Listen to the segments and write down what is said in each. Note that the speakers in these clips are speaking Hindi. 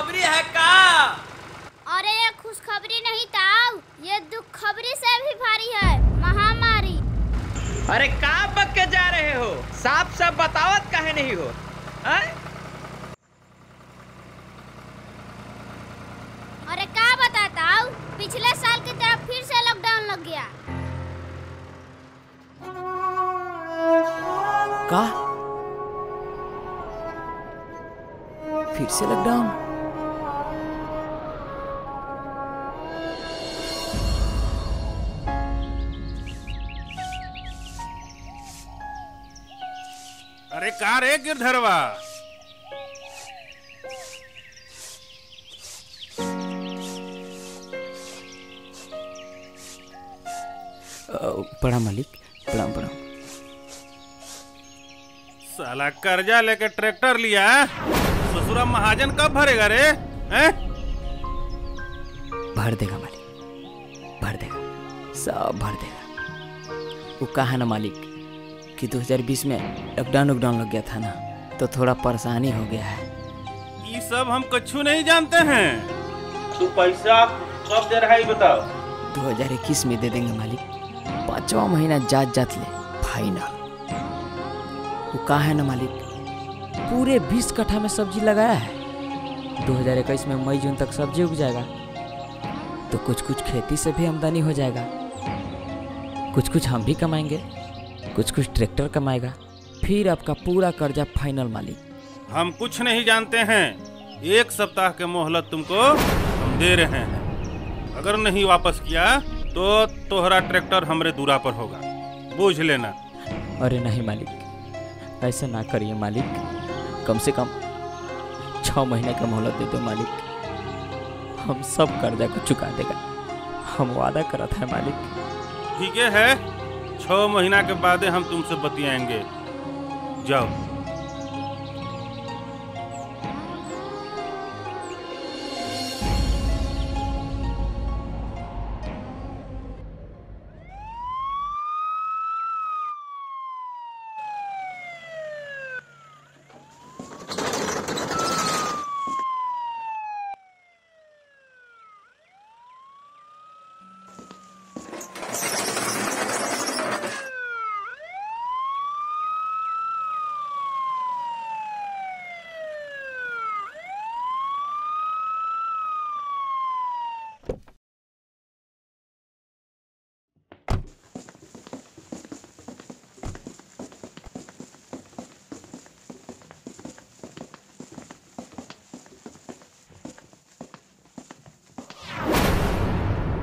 खुशखबरी है का? अरे ये खुशखबरी नहीं ताऊ, ये दुख खबरी से भी भारी है, महामारी। अरे का बक के जा रहे हो? साफ साफ बतावत काहे नहीं हो? अरे का बताताऊ, पिछले साल की तरह फिर से लॉकडाउन लग गया। का? फिर से लॉकडाउन? अरे का रे गिरधरवा? प्रणाम मालिक, प्रणाम प्रणाम। साला कर्जा लेके ट्रैक्टर लिया, ससुरा महाजन कब भरेगा रे? भर देगा मालिक, भर देगा, सब भर देगा। वो कहा ना मालिक कि 2020 में लॉकडाउन लग गया था ना, तो थोड़ा परेशानी हो गया है। ये सब हम कछु नहीं जानते हैं। तू पैसा कब दे रहा है बताओ? 2021 में दे देंगे मालिक, 5वां महीना जात ले फाइनल। वो कहा है ना मालिक, पूरे 20 कट्ठा में सब्जी लगाया है। 2021 में मई जून तक सब्जी उग जाएगा, तो कुछ कुछ खेती से भी आमदनी हो जाएगा। कुछ कुछ हम भी कमाएंगे, कुछ कुछ ट्रैक्टर कमाएगा, फिर आपका पूरा कर्जा फाइनल मालिक। हम कुछ नहीं जानते हैं। 1 सप्ताह के मोहलत तुमको हम दे रहे हैं। अगर नहीं वापस किया तो तोहरा ट्रैक्टर हमरे दूरा पर होगा, बूझ लेना। अरे नहीं मालिक, ऐसा ना करिए मालिक, कम से कम 6 महीने का मोहलत दे दो मालिक, हम सब कर्जा को चुका देगा, हम वादा करा था मालिक। ठीक है, 6 महीना के बाद हम तुमसे बतियाएंगे। जाओ।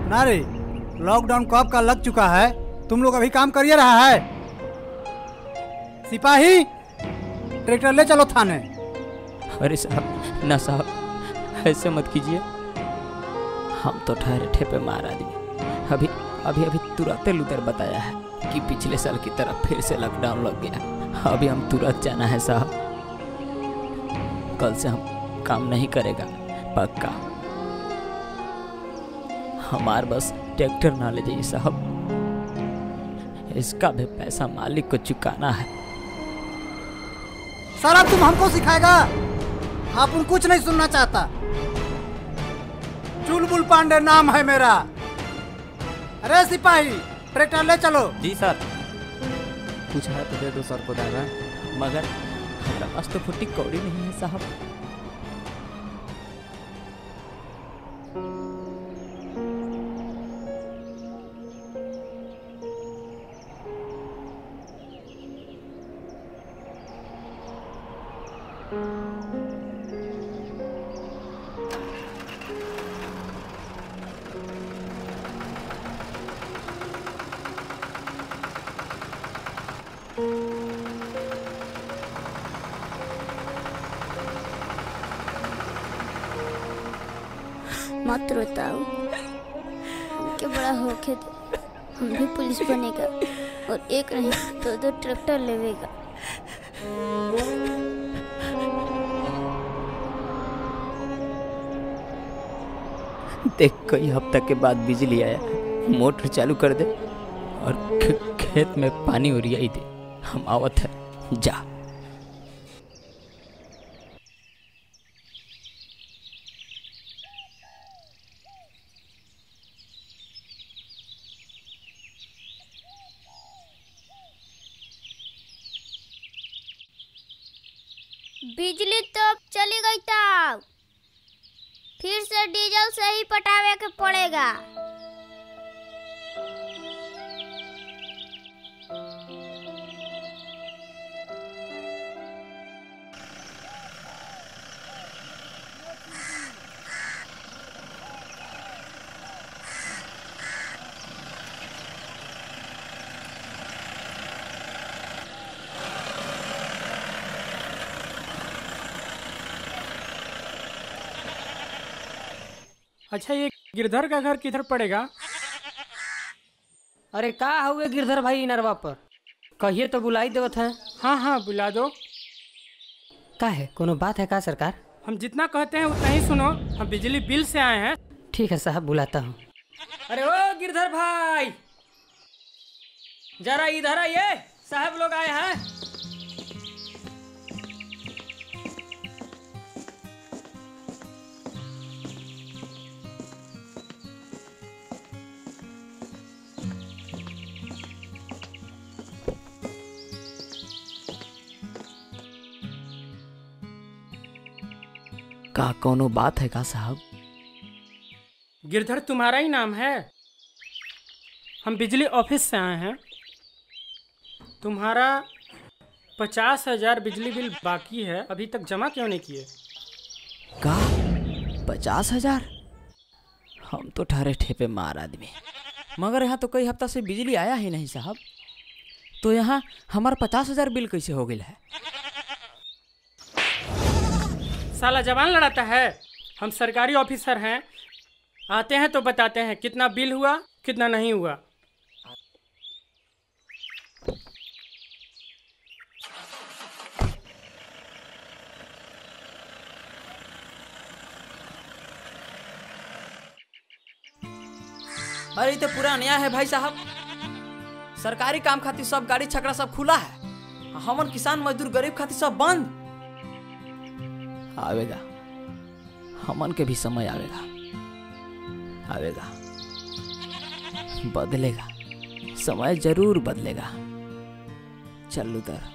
ना रे, लॉकडाउन कब का लग चुका है, तुम लोग अभी काम करिए रहा है। सिपाही, ट्रैक्टर ले चलो थाने। अरे साहब, ना साहब, ऐसे मत कीजिए, हम तो ठहरे ठेपे मार आदमी। अभी अभी अभी तुरंत लुदर बताया है कि पिछले साल की तरह फिर से लॉकडाउन लग गया। अभी हम तुरंत जाना है साहब, कल से हम काम नहीं करेगा पक्का। हमार बस ट्रैक्टर ना ले जाइए साहब, इसका भी पैसा मालिक को चुकाना है। सारा तुम हमको सिखाएगा? आप कुछ नहीं सुनना चाहता। चुलबुल पांडे नाम है मेरा। अरे सिपाही, ट्रैक्टर ले चलो। जी सर। कुछ है तो दे दो सर को दादा, मगर हमारा पास तो फुट्टी कौड़ी नहीं है साहब। मत रोताओ, हमके बड़ा होके दे, हम भी पुलिस बनेगा और एक नहीं 2-2 ट्रैक्टर लेवेगा। देख, कई हफ्ता के बाद बिजली आया, मोटर चालू कर दे और खेत में पानी उड़ियाई दे। हम आवत है, जा। बिजली तो चली गई तब फिर से डीजल से ही पटावे के पड़ेगा। अच्छा, ये गिरधर का घर किधर पड़ेगा? अरे का हुए गिरधर भाई नरवा पर कहिए तो बुलाई देवत है। हाँ हाँ बुला दो। का है, कोनो बात है का सरकार? हम जितना कहते हैं उतना ही सुनो। हम बिजली बिल से आए हैं। ठीक है साहब, बुलाता हूँ। अरे ओ गिरधर भाई, जरा इधर आइए, साहब लोग आए हैं। का कोनो बात है का साहब? गिरधर तुम्हारा ही नाम है? हम बिजली ऑफिस से आए हैं। तुम्हारा 50,000 बिजली बिल बाकी है, अभी तक जमा क्यों नहीं किए? का 50,000? हम तो ठहरे ठेपे मार आदमी, मगर यहाँ तो कई हफ्ता से बिजली आया ही नहीं साहब। तो यहाँ हमारा 50,000 बिल कैसे हो गया है? साला जवान लड़ाता है। हम सरकारी ऑफिसर हैं, आते हैं तो बताते हैं कितना बिल हुआ कितना नहीं हुआ। अरे ये तो पूरा अन्याय है भाई साहब। सरकारी काम खातिर सब गाड़ी छकड़ा सब खुला है, हमन किसान मजदूर गरीब खातिर सब बंद। आवेगा, हमन के भी समय आवेगा, आवेगा, बदलेगा, समय जरूर बदलेगा। चल उधर।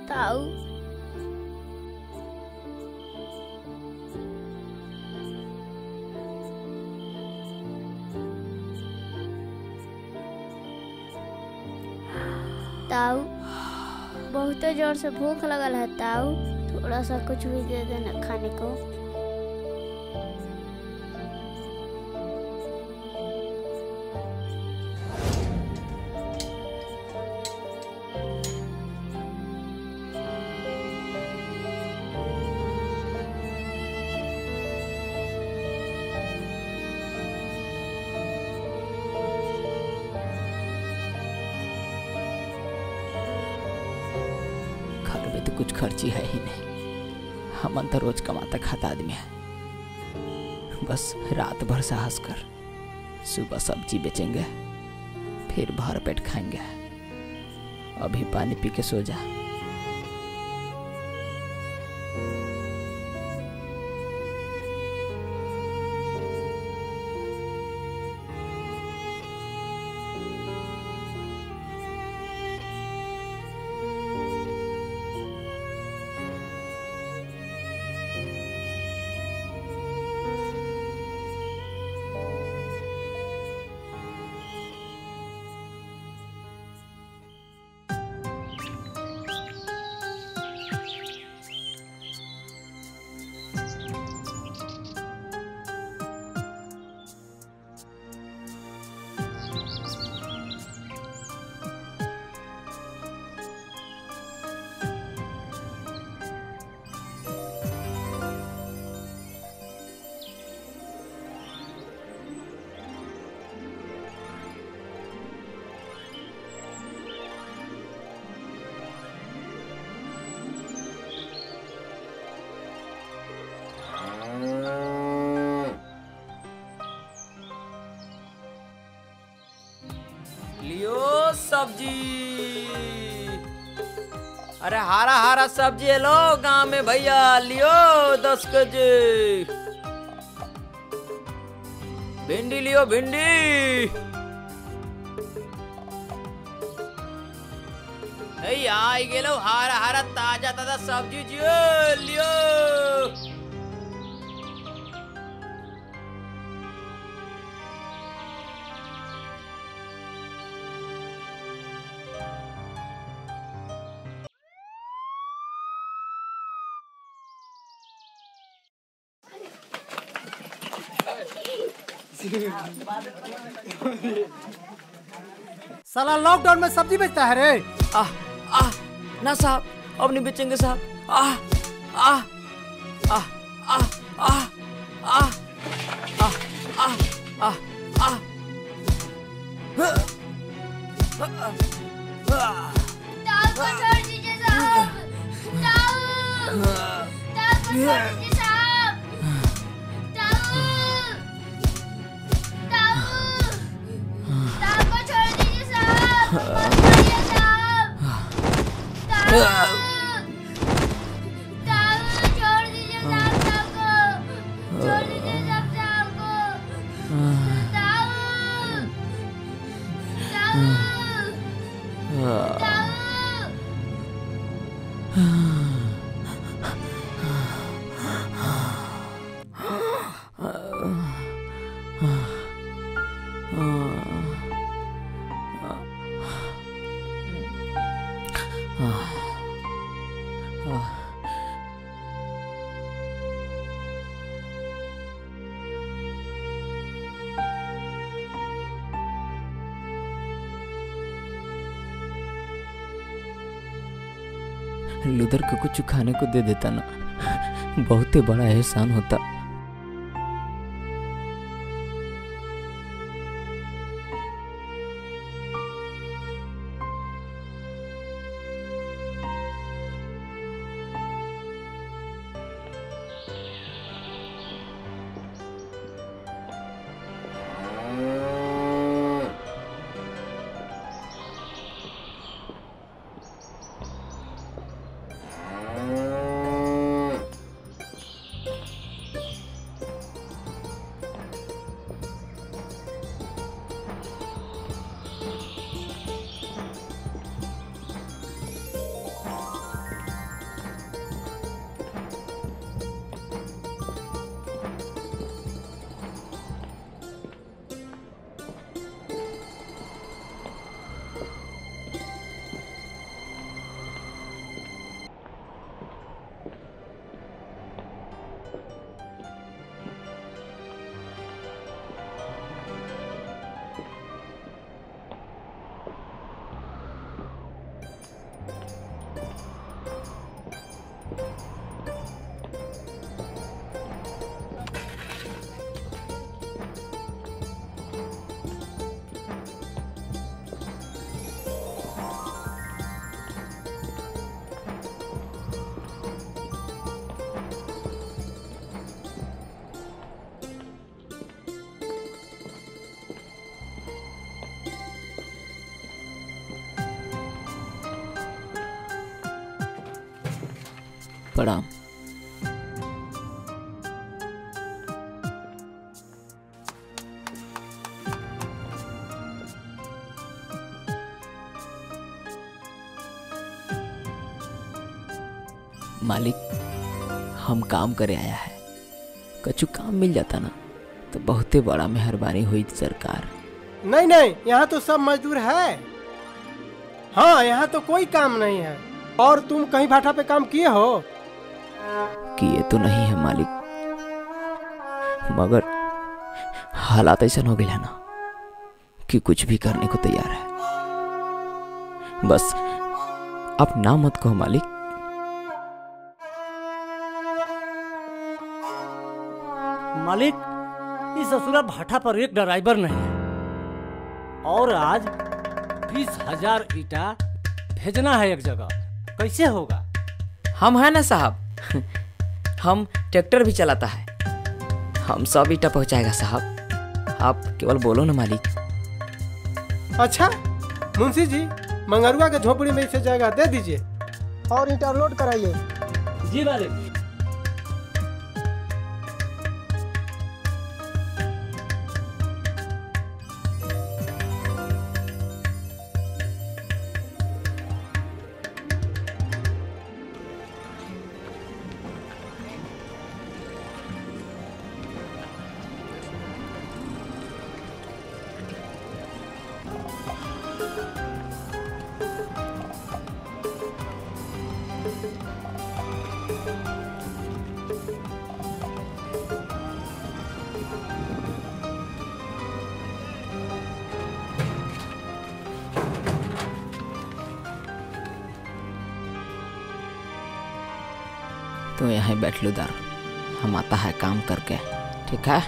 ताऊ ताऊ बहुत जोर से भूख लगल है ताऊ, थोड़ा सा कुछ भी दे देना खाने को। तो कुछ खर्ची है ही नहीं, हमन तो रोज कमाता खाता आदमी है। बस रात भर साहस कर, सुबह सब्जी बेचेंगे, फिर भर पेट खाएंगे। अभी पानी पी के सो जा। अरे हारा हारा सब्जी है लो गांव में भैया, लियो 10 केजी। भिंडी लियो भिंडी। आई गेलो हारा हारा ताजा ताजा सब्जी जियो, लियो। साला लॉकडाउन में सब्जी बेचता है रे। ना साहब, अब नहीं बेचेंगे साहब। दाल को छोड़ दीजिए साहब। दाल को छोड़ दीजिए साहब। दाल को छोड़ दीजिए साहब। मत छोड़िए साहब। दाल छोड़ दीजिए साहब। दाल को छोड़ दीजिए साहब। दाल को लुदर को कुछ खाने को दे देता ना, बहुत ही बड़ा एहसान होता। प्रणाम। मालिक, हम काम करे आया है, कछु काम मिल जाता ना तो बहुत ही बड़ा मेहरबानी हुई सरकार। नहीं नहीं, यहाँ तो सब मजदूर है। हाँ, यहाँ तो कोई काम नहीं है। और तुम कहीं भाटा पे काम किए हो? किए तो नहीं है मालिक, मगर हालात ऐसा हो गया ना कि कुछ भी करने को तैयार है। बस आप ना मत कहो मालिक। मालिक, इस ससुरा भाटा पर एक ड्राइवर नहीं है और आज 20,000 ईटा भेजना है एक जगह, कैसे होगा? हम है ना साहब, हम ट्रैक्टर भी चलाता है, हम सब ईटा पहुंचाएगा साहब, आप केवल बोलो ना मालिक। अच्छा मुंशी जी, मंगरुआ के झोपड़ी में इसे जगह दे दीजिए। और ईंट लोड कराइए। जी मालिक। तो यहाँ बैठ लो दार, हम आता है काम करके, ठीक है?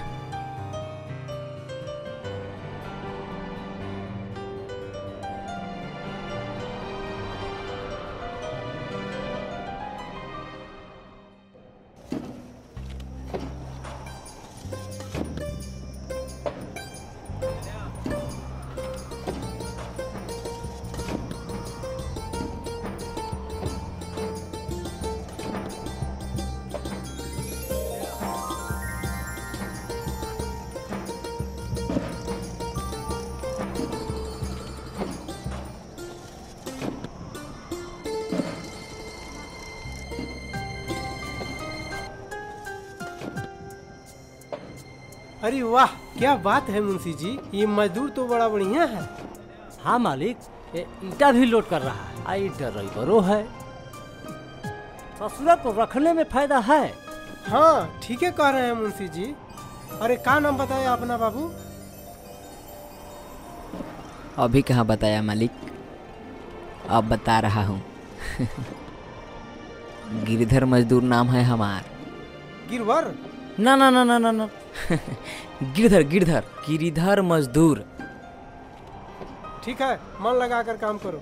अरे वाह, क्या बात है मुंशी जी, ये मजदूर तो बड़ा बढ़िया है। हाँ मालिक, ये ईटा भी लोड कर रहा है। आई ड्राइवरों है, ससुरा को रखने में फायदा है। हाँ ठीक है कह रहे हैं मुंशी जी। अरे क्या नाम बताया अपना बाबू? अभी कहाँ बताया मालिक, अब बता रहा हूँ। गिरधर मजदूर नाम है हमार। गिरवर? ना ना ना ना ना ना। गिरधर गिरधर गिरधर मजदूर। ठीक है, मन लगा कर काम करो।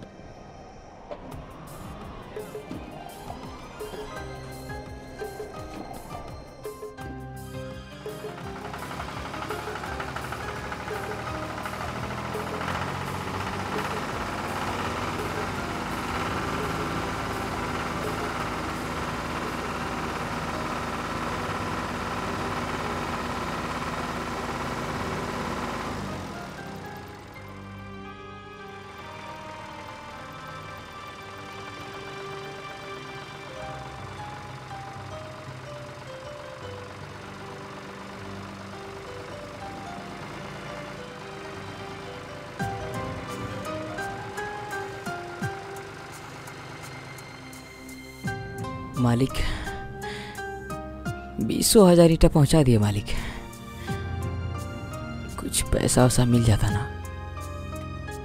मालिक 20,000 ईटा पहुंचा दिए मालिक। कुछ पैसा वैसा मिल जाता ना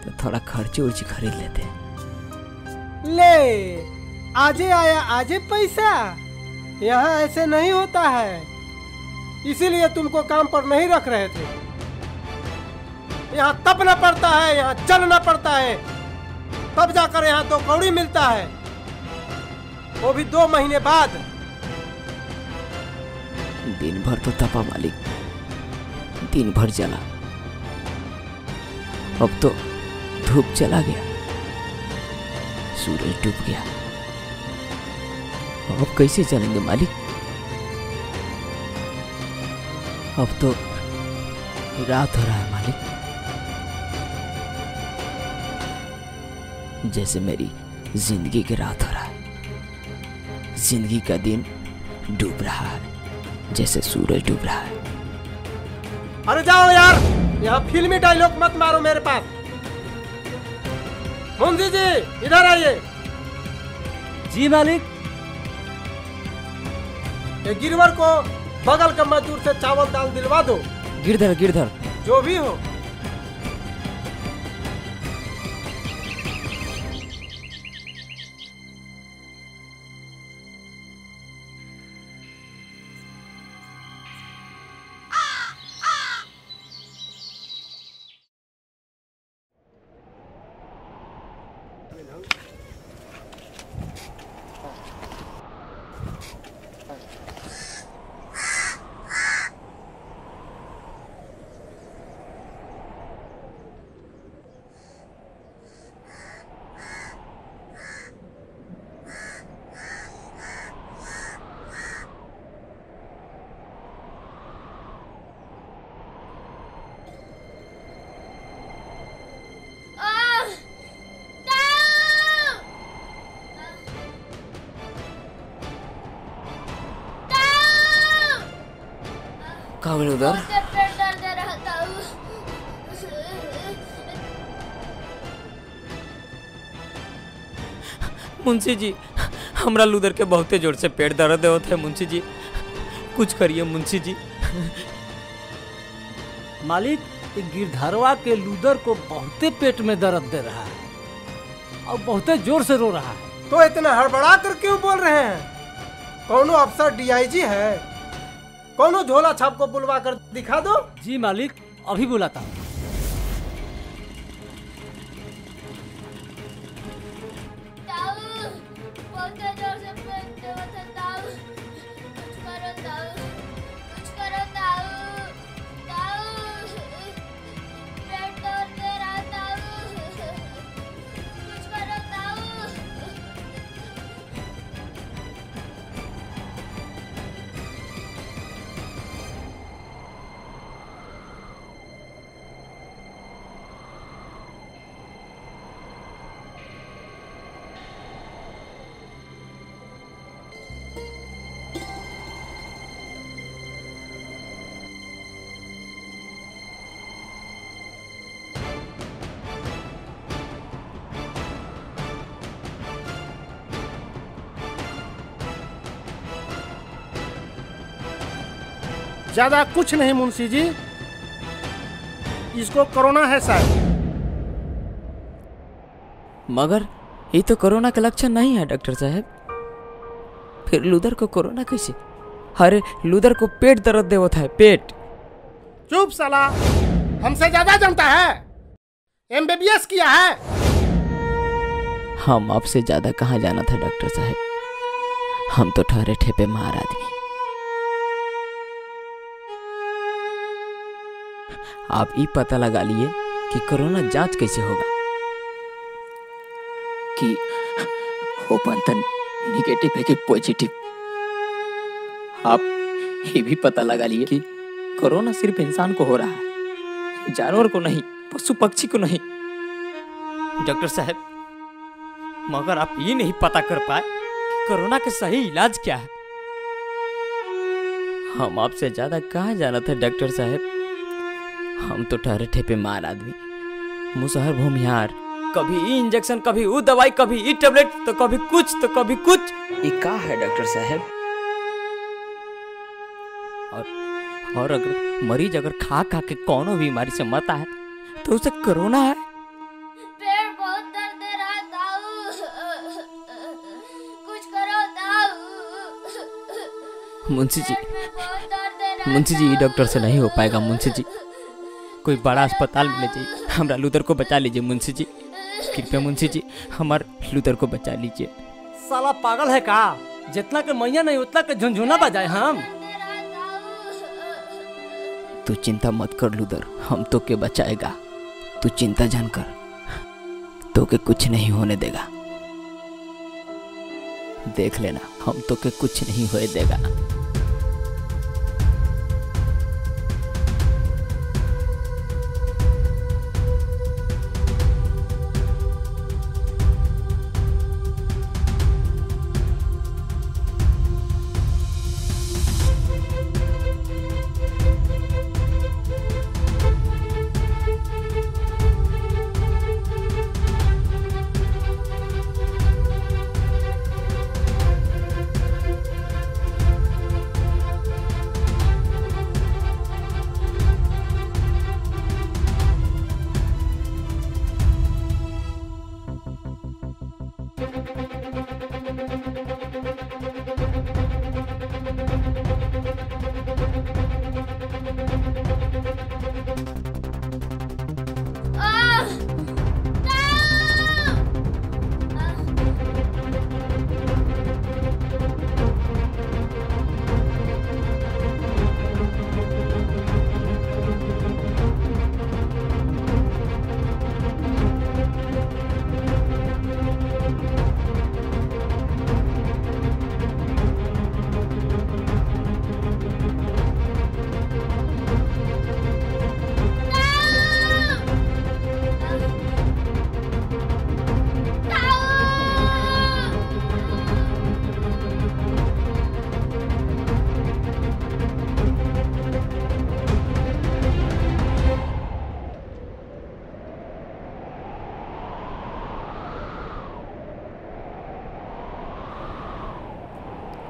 तो थोड़ा खर्चे उर्ची खरीद लेते। ले, आजे आया आजे पैसा। यहाँ ऐसे नहीं होता है, इसीलिए तुमको काम पर नहीं रख रहे थे। यहाँ तपना पड़ता है, यहाँ चलना पड़ता है, तब जाकर यहाँ तो कौड़ी मिलता है, वो भी 2 महीने बाद। दिन भर तो तपा मालिक, दिन भर जला, अब तो धूप चला गया, सूरज डूब गया, अब कैसे चलेंगे मालिक? अब तो रात हो रहा है मालिक, जैसे मेरी जिंदगी की रात हो रहा है। जिंदगी का दिन डूब रहा है जैसे सूरज डूब रहा है। अरे जाओ यार, यहाँ फिल्मी डायलॉग मत मारो मेरे पास। मुंशी जी इधर आइए। जी मालिक। ये गिरवर को बगल के मजदूर से चावल दाल दिलवा दो। गिरधर गिरधर जो भी हो। का हो गया उधर? बहुत पेट दर्द दे रहा था। मुंशी जी, हमरा लूदर के बहुते जोर से पेट दर्द होता है मुंशी जी, कुछ करिए मुंशी जी। मालिक, एक गिरधरवा के लूदर को बहुते पेट में दर्द दे रहा है और बहुते जोर से रो रहा है। तो इतना हड़बड़ा कर क्यों बोल रहे हैं? कौनो अफसर डीआईजी है? कौनो झोला छाप को बुलवा कर दिखा दो। जी मालिक, अभी बुलाता हूँ। बहुत जोर से पेट दर्द था। कुछ करो ताऊ, कुछ करो ताऊ। पेट दर्द दे रहा ताऊ, कुछ करो ताऊ। ज्यादा कुछ नहीं मुंशी जी, इसको कोरोना है शायद। मगर ये तो कोरोना का लक्षण नहीं है डॉक्टर साहब। फिर लूदर को कोरोना कैसे? अरे लूदर को पेट दर्द दे होता है, पेट। चुप साला, हमसे ज्यादा जानता है। एमबीबीएस किया है। हम आपसे ज्यादा कहाँ जाना था डॉक्टर साहब, हम तो ठहरे ठेपे मार आदमी। आप ये पता लगा लिए कि कोरोना जांच कैसे होगा, कि ओपन तन निगेटिव है कि पॉजिटिव। आप ये भी पता लगा लिए कि कोरोना सिर्फ इंसान को हो रहा है, जानवर को नहीं, पशु पक्षी को नहीं। डॉक्टर साहब, मगर आप ये नहीं पता कर पाए कि कोरोना का सही इलाज क्या है। हम आपसे ज्यादा कहाँ जाना था डॉक्टर साहब, हम तो ठहरे ठेपे मार आदमी, मुसहर भूमिहार। कभी ई इंजेक्शन, कभी वो दवाई, कभी ई टेबलेट, तो कभी कुछ तो कभी कुछ। ये का है डॉक्टर साहब? और अगर मरीज अगर खा खा के कोनो बीमारी से मरता है तो उसे कोरोना है। पेट बहुत दर्द दे रहा ताऊ, कुछ करो ताऊ। मुंशी जी, मुंशी जी, ये डॉक्टर से नहीं हो पाएगा मुंशी जी, कोई बड़ा अस्पताल में ले जाइए, हमारा लूदर को बचा लीजिए मुंशी जी, कृपया मुंशी जी, हमारे लूदर को बचा लीजिए। साला पागल है का? जितना के मैया नहीं उतना के झुनझुना बजाए हम। तू चिंता मत कर लूदर, हम तो के बचाएगा, तू चिंता जान कर, तो के कुछ नहीं होने देगा। देख लेना, हम तो के कुछ नहीं होने देगा।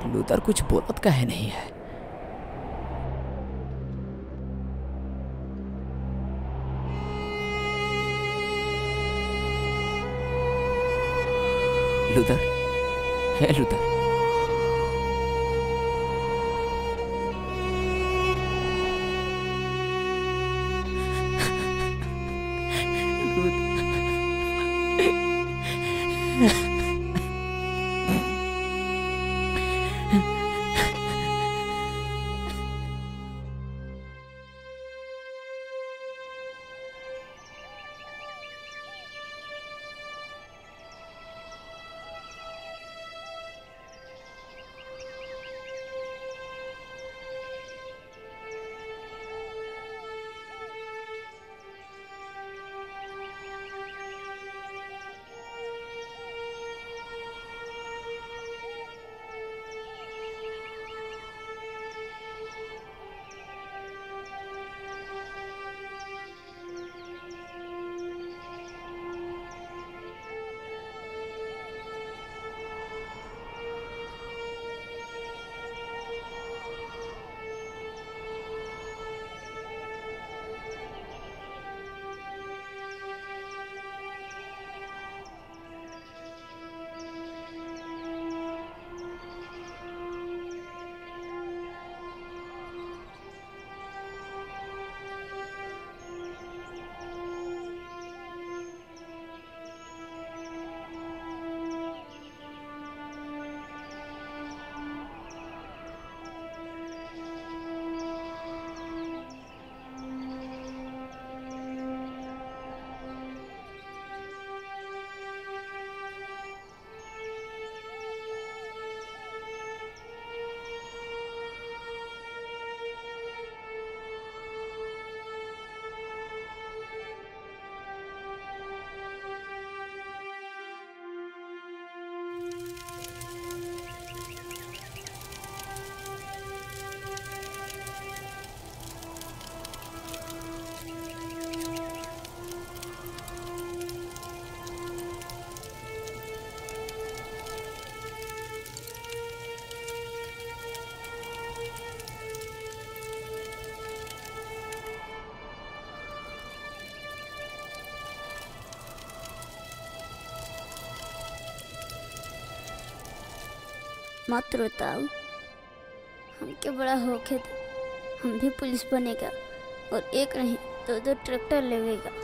लूथर कुछ बोलत काहे नहीं है? लूथर, है लूथर? मत रोताओ, हमके बड़ा होके दे, हम भी पुलिस बनेगा और एक नहीं दो दो ट्रैक्टर लेवेगा।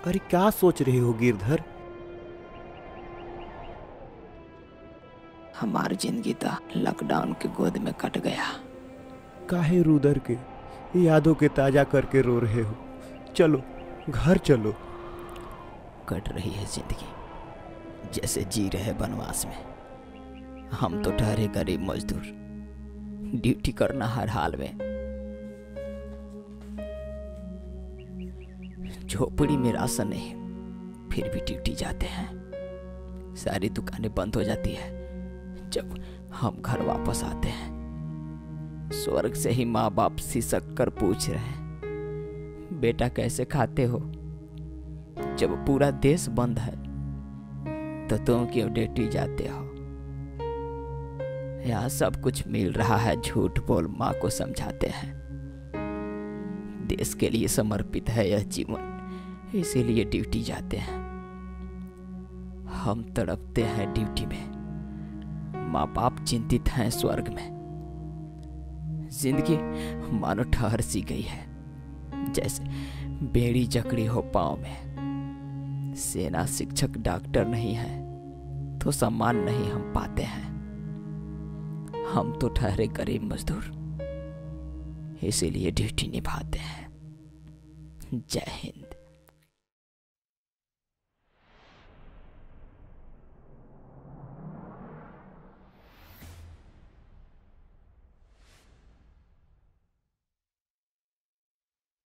अरे क्या सोच रहे हो गिरधर? हमारी जिंदगी तो लॉकडाउन के गोद में कट गया। काहे रुदर के यादों के ताजा करके रो रहे हो? चलो घर चलो। कट रही है जिंदगी जैसे जी रहे बनवास में। हम तो ठहरे गरीब मजदूर, ड्यूटी करना हर हाल में। झोपड़ी में राशन नहीं, फिर भी ड्यूटी जाते हैं। सारी दुकानें बंद हो जाती है जब हम घर वापस आते हैं। स्वर्ग से ही माँ बाप सिसक कर पूछ रहे हैं, बेटा कैसे खाते हो? जब पूरा देश बंद है तो तुम क्यों ड्यूटी जाते हो? यहाँ सब कुछ मिल रहा है, झूठ बोल माँ को समझाते हैं। देश के लिए समर्पित है यह जीवन, इसीलिए ड्यूटी जाते हैं। हम तड़पते हैं ड्यूटी में, माँ बाप चिंतित हैं स्वर्ग में। जिंदगी मानो ठहर सी गई है, जैसे बेड़ी जकड़ी हो पाँव में। सेना शिक्षक डॉक्टर नहीं है तो सम्मान नहीं हम पाते हैं। हम तो ठहरे गरीब मजदूर, इसीलिए ड्यूटी निभाते हैं। जय हिंद।